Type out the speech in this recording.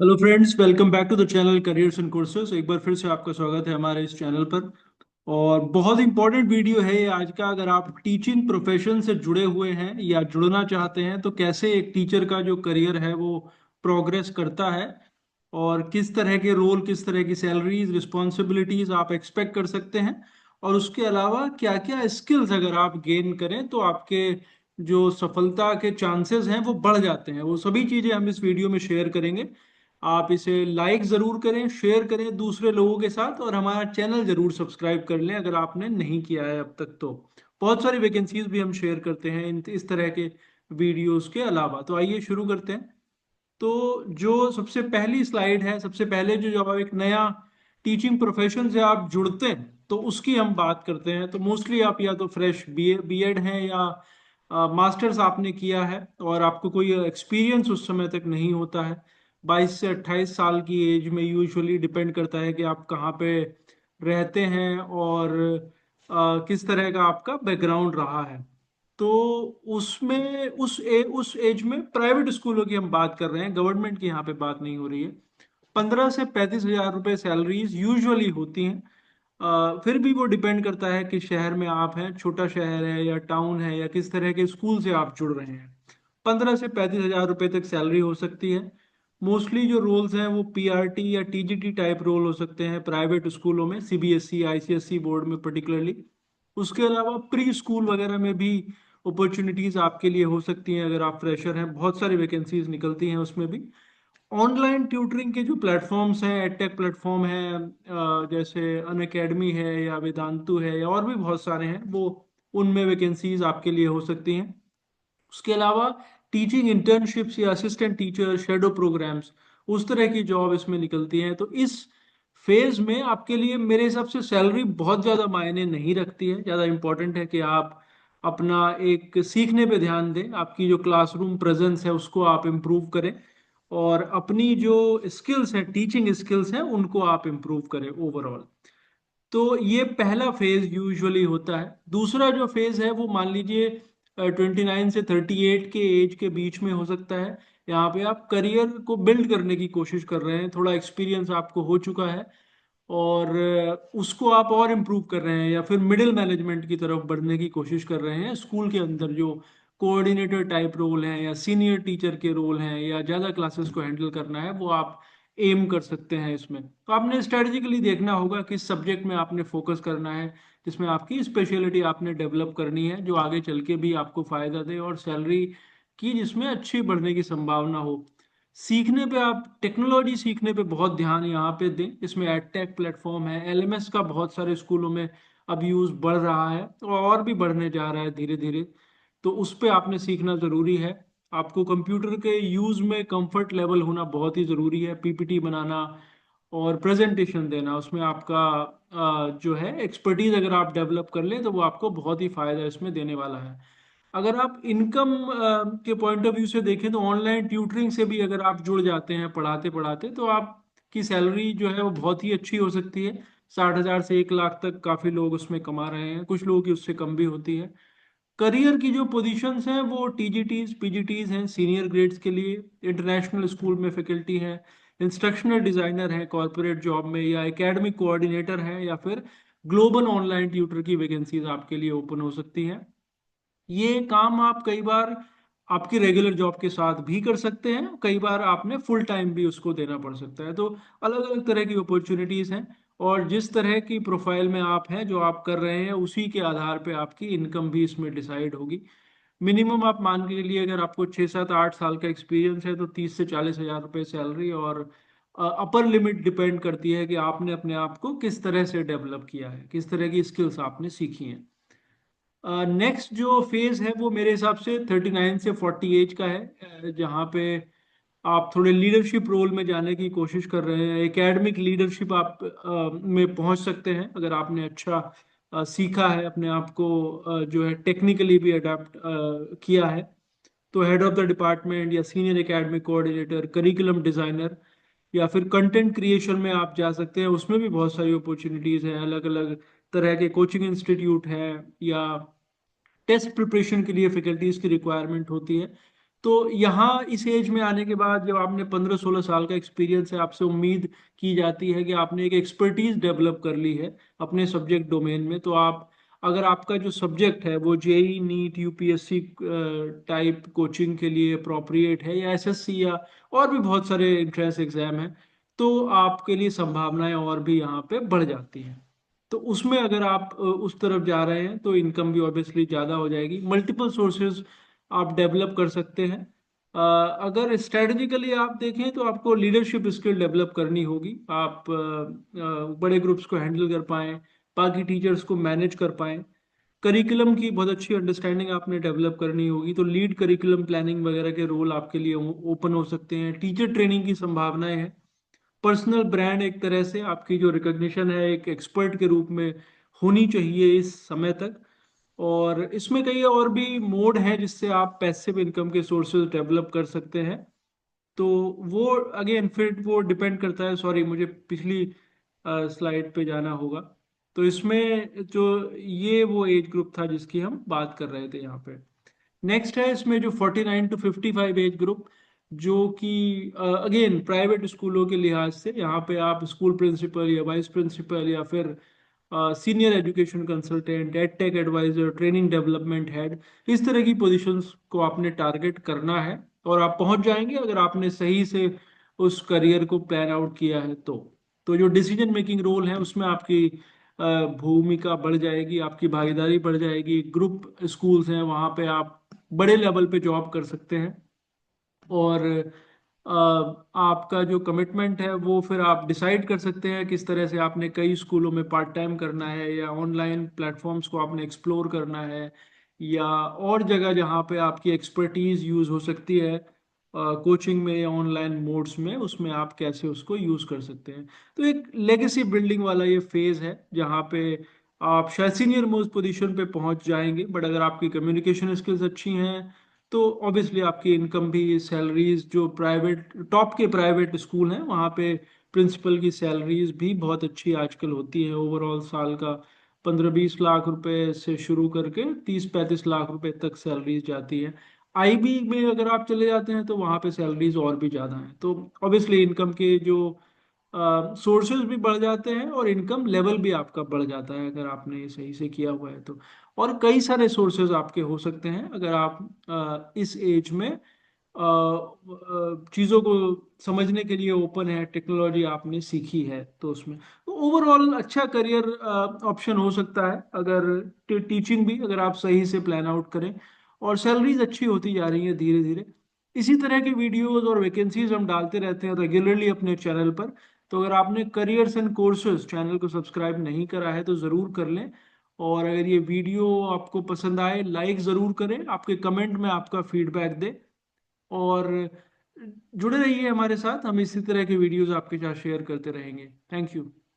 Hello friends, welcome back to the channel careers and courses. एक बार फिर से आपका स्वागत है हमारे इस चैनल पर। और बहुत इंपॉर्टेंट वीडियो है ये आज का। अगर आप टीचिंग प्रोफेशन से जुड़े हुए हैं या जुड़ना चाहते हैं तो कैसे एक टीचर का जो करियर है वो प्रोग्रेस करता है, और किस तरह के रोल, किस तरह की सैलरीज, रिस्पॉन्सिबिलिटीज आप एक्सपेक्ट कर सकते हैं, और उसके अलावा क्या क्या स्किल्स अगर आप गेन करें तो आपके जो सफलता के चांसेस हैं वो बढ़ जाते हैं, वो सभी चीज़ें हम इस वीडियो में शेयर करेंगे। आप इसे लाइक ज़रूर करें, शेयर करें दूसरे लोगों के साथ, और हमारा चैनल ज़रूर सब्सक्राइब कर लें अगर आपने नहीं किया है अब तक तो। बहुत सारी वैकेंसीज भी हम शेयर करते हैं इस तरह के वीडियोस के अलावा। तो आइए शुरू करते हैं। तो जो सबसे पहली स्लाइड है, सबसे पहले जो जब आप एक नया टीचिंग प्रोफेशन से आप जुड़ते हैं तो उसकी हम बात करते हैं। तो मोस्टली आप या तो फ्रेश बीएड हैं या मास्टर्स आपने किया है और आपको कोई एक्सपीरियंस उस समय तक नहीं होता है। 22 से 28 साल की एज में यूजुअली डिपेंड करता है कि आप कहाँ पे रहते हैं और किस तरह का आपका बैकग्राउंड रहा है। तो उसमें उस एज में प्राइवेट स्कूलों की हम बात कर रहे हैं, गवर्नमेंट की यहाँ पे बात नहीं हो रही है। 15 से 35 हजार रुपए सैलरीज यूजुअली होती हैं। फिर भी वो डिपेंड करता है कि शहर में आप हैं, छोटा शहर है या टाउन है, या किस तरह के स्कूल से आप जुड़ रहे हैं। 15 से 35 हजार रुपए तक सैलरी हो सकती है। मोस्टली जो रोल्स हैं वो पीआरटी या टीजीटी टाइप रोल हो सकते हैं प्राइवेट स्कूलों में, सीबीएसई आईसीएसई बोर्ड में पर्टिकुलरली। उसके अलावा प्री स्कूल वगैरह में भी अपॉर्चुनिटीज आपके लिए हो सकती हैं अगर आप फ्रेशर हैं, बहुत सारी वैकेंसीज निकलती हैं उसमें भी। ऑनलाइन ट्यूटरिंग के जो प्लेटफॉर्म्स हैं, एडटेक प्लेटफॉर्म हैं, जैसे अन अकेडमी है या वेदांतु है या और भी बहुत सारे हैं, वो उनमें वैकेंसीज आपके लिए हो सकती हैं। उसके अलावा टीचिंग इंटर्नशिप्स या असिस्टेंट टीचर, शेडो प्रोग्राम्स, उस तरह की जॉब इसमें निकलती हैं। तो इस फेज में आपके लिए मेरे हिसाब से सैलरी बहुत ज़्यादा मायने नहीं रखती है। ज़्यादा इंपॉर्टेंट है कि आप अपना एक सीखने पे ध्यान दें, आपकी जो क्लासरूम प्रेजेंस है उसको आप इम्प्रूव करें, और अपनी जो स्किल्स हैं, टीचिंग स्किल्स हैं, उनको आप इम्प्रूव करें ओवरऑल। तो ये पहला फेज यूजुअली होता है। दूसरा जो फेज है वो मान लीजिए 29 से 38 के एज के बीच में हो सकता है। यहाँ पे आप करियर को बिल्ड करने की कोशिश कर रहे हैं, थोड़ा एक्सपीरियंस आपको हो चुका है और उसको आप और इम्प्रूव कर रहे हैं, या फिर मिडिल मैनेजमेंट की तरफ बढ़ने की कोशिश कर रहे हैं स्कूल के अंदर। जो कोऑर्डिनेटर टाइप रोल हैं या सीनियर टीचर के रोल हैं या ज़्यादा क्लासेस को हैंडल करना है, वो आप एम कर सकते हैं इसमें। तो आपने स्ट्रेटेजिकली देखना होगा किस सब्जेक्ट में आपने फोकस करना है, जिसमें आपकी स्पेशलिटी आपने डेवलप करनी है, जो आगे चल के भी आपको फायदा दे और सैलरी की जिसमें अच्छी बढ़ने की संभावना हो। सीखने पे, आप टेक्नोलॉजी सीखने पे बहुत ध्यान यहाँ पे दें। इसमें एडटेक प्लेटफॉर्म है, एलएमएस का बहुत सारे स्कूलों में अब यूज बढ़ रहा है और भी बढ़ने जा रहा है धीरे धीरे। तो उस पे आपने सीखना जरूरी है। आपको कंप्यूटर के यूज में कंफर्ट लेवल होना बहुत ही जरूरी है। पीपीटी बनाना और प्रेजेंटेशन देना, उसमें आपका जो है एक्सपर्टीज अगर आप डेवलप कर लें तो वो आपको बहुत ही फायदा इसमें देने वाला है। अगर आप इनकम के पॉइंट ऑफ व्यू से देखें तो ऑनलाइन ट्यूटरिंग से भी अगर आप जुड़ जाते हैं पढ़ाते पढ़ाते, तो आपकी सैलरी जो है वो बहुत ही अच्छी हो सकती है। 60 हजार से 1 लाख तक काफी लोग उसमें कमा रहे हैं, कुछ लोगों की उससे कम भी होती है। करियर की जो पोजीशंस हैं वो टीजीटीज पीजीटीज हैं सीनियर ग्रेड्स के लिए, इंटरनेशनल स्कूल में फैकल्टी है, इंस्ट्रक्शनल डिजाइनर है कॉरपोरेट जॉब में, या एकेडमिक कोऑर्डिनेटर है, या फिर ग्लोबल ऑनलाइन ट्यूटर की वैकेंसीज आपके लिए ओपन हो सकती हैं। ये काम आप कई बार आपकी रेगुलर जॉब के साथ भी कर सकते हैं, कई बार आपने फुल टाइम भी उसको देना पड़ सकता है। तो अलग अलग तरह की अपॉर्चुनिटीज हैं, और जिस तरह की प्रोफाइल में आप हैं, जो आप कर रहे हैं, उसी के आधार पे आपकी इनकम भी इसमें डिसाइड होगी। मिनिमम आप मान के चलिए, अगर आपको 6 7 8 साल का एक्सपीरियंस है तो 30 से 40 हजार रुपये सैलरी। और अपर लिमिट डिपेंड करती है कि आपने अपने आप को किस तरह से डेवलप किया है, किस तरह की स्किल्स आपने सीखी हैं। नेक्स्ट जो फेज है वो मेरे हिसाब से 39 से 40 एज का है, जहाँ पे आप थोड़े लीडरशिप रोल में जाने की कोशिश कर रहे हैं। एकेडमिक लीडरशिप आप में पहुंच सकते हैं अगर आपने अच्छा सीखा है, अपने आप को जो है टेक्निकली भी अडेप्ट किया है। तो हेड ऑफ द डिपार्टमेंट या senior academic coordinator, curriculum designer, या फिर कंटेंट क्रिएशन में आप जा सकते हैं। उसमें भी बहुत सारी अपॉर्चुनिटीज हैं, अलग अलग तरह के कोचिंग इंस्टीट्यूट हैं, या टेस्ट प्रिपरेशन के लिए फैकल्टीज की रिक्वायरमेंट होती है। तो यहाँ इस एज में आने के बाद जब आपने 15-16 साल का एक्सपीरियंस है, आपसे उम्मीद की जाती है कि आपने एक एक्सपर्टीज डेवलप कर ली है अपने सब्जेक्ट डोमेन में। तो आप, अगर आपका जो सब्जेक्ट है वो JEE NEET UPSC type coaching के लिए अप्रोप्रिएट है, या एसएससी, या और भी बहुत सारे एंट्रेंस एग्जाम हैं, तो आपके लिए संभावनाएं और भी यहाँ पे बढ़ जाती हैं। तो उसमें अगर आप उस तरफ जा रहे हैं तो इनकम भी ऑब्वियसली ज़्यादा हो जाएगी। मल्टीपल सोर्सेज आप डेवलप कर सकते हैं। अगर स्ट्रेटजिकली आप देखें तो आपको लीडरशिप स्किल डेवलप करनी होगी। आप बड़े ग्रुप्स को हैंडल कर पाएं, बाकी टीचर्स को मैनेज कर पाएं, करिकुलम की बहुत अच्छी अंडरस्टैंडिंग आपने डेवलप करनी होगी। तो लीड करिकुलम प्लानिंग वगैरह के रोल आपके लिए ओपन हो सकते हैं। टीचर ट्रेनिंग की संभावनाएं हैं। पर्सनल ब्रांड, एक तरह से आपकी जो रिकग्निशन है एक एक्सपर्ट के रूप में होनी चाहिए इस समय तक। और इसमें कई और भी मोड हैं जिससे आप पैसिव इनकम के सोर्सेज डेवलप कर सकते हैं। तो वो अगेन फिर वो डिपेंड करता है। सॉरी, मुझे पिछली स्लाइड पे जाना होगा। तो इसमें जो ये वो एज ग्रुप था जिसकी हम बात कर रहे थे यहाँ पे। नेक्स्ट है इसमें जो 49 to 55 एज ग्रुप, जो कि अगेन प्राइवेट स्कूलों के लिहाज से यहाँ पे आप स्कूल प्रिंसिपल या वाइस प्रिंसिपल या फिर senior education consultant, ed tech advisor, training development head, इस तरह की पोजीशंस को आपने टारगेट करना है। और आप पहुंच जाएंगे अगर आपने सही से उस करियर को प्लान आउट किया है तो जो डिसीजन मेकिंग रोल है उसमें आपकी भूमिका बढ़ जाएगी, आपकी भागीदारी बढ़ जाएगी। ग्रुप स्कूल्स हैं वहाँ पे आप बड़े लेवल पे जॉब कर सकते हैं। और आपका जो कमिटमेंट है वो फिर आप डिसाइड कर सकते हैं किस तरह से आपने कई स्कूलों में पार्ट टाइम करना है, या ऑनलाइन प्लेटफॉर्म्स को आपने एक्सप्लोर करना है, या और जगह जहाँ पे आपकी एक्सपर्टीज यूज़ हो सकती है कोचिंग में या ऑनलाइन मोड्स में, उसमें आप कैसे उसको यूज़ कर सकते हैं। तो एक लेगेसी बिल्डिंग वाला ये फेज है जहाँ पे आप शायद सीनियर मोस्ट पोजीशन पे पहुंच जाएंगे, बट अगर आपकी कम्युनिकेशन स्किल्स अच्छी हैं तो ऑब्वियसली आपकी इनकम भी, सैलरीज जो प्राइवेट टॉप के प्राइवेट स्कूल हैं वहाँ पे प्रिंसिपल की सैलरीज भी बहुत अच्छी आजकल होती है। ओवरऑल साल का 15-20 लाख रुपए से शुरू करके 30-35 लाख रुपए तक सैलरीज जाती है। आईबी में अगर आप चले जाते हैं तो वहाँ पे सैलरीज और भी ज़्यादा हैं। तो ऑब्वियसली इनकम के जो सोर्सेज भी बढ़ जाते हैं और इनकम लेवल भी आपका बढ़ जाता है अगर आपने ये सही से किया हुआ है तो। और कई सारे सोर्सेज आपके हो सकते हैं अगर आप इस एज में चीज़ों को समझने के लिए ओपन है, टेक्नोलॉजी आपने सीखी है तो उसमें। तो ओवरऑल अच्छा करियर ऑप्शन हो सकता है अगर टीचिंग भी अगर आप सही से प्लान आउट करें। और सैलरीज अच्छी होती जा रही है धीरे धीरे। इसी तरह की वीडियोस और वैकेंसीज हम डालते रहते हैं रेगुलरली अपने चैनल पर। तो अगर आपने करियर्स एंड कोर्सेज चैनल को सब्सक्राइब नहीं करा है तो ज़रूर कर लें। और अगर ये वीडियो आपको पसंद आए, लाइक ज़रूर करें, आपके कमेंट में आपका फीडबैक दें। और जुड़े रहिए हमारे साथ, हम इसी तरह के वीडियोस आपके साथ शेयर करते रहेंगे। Thank you.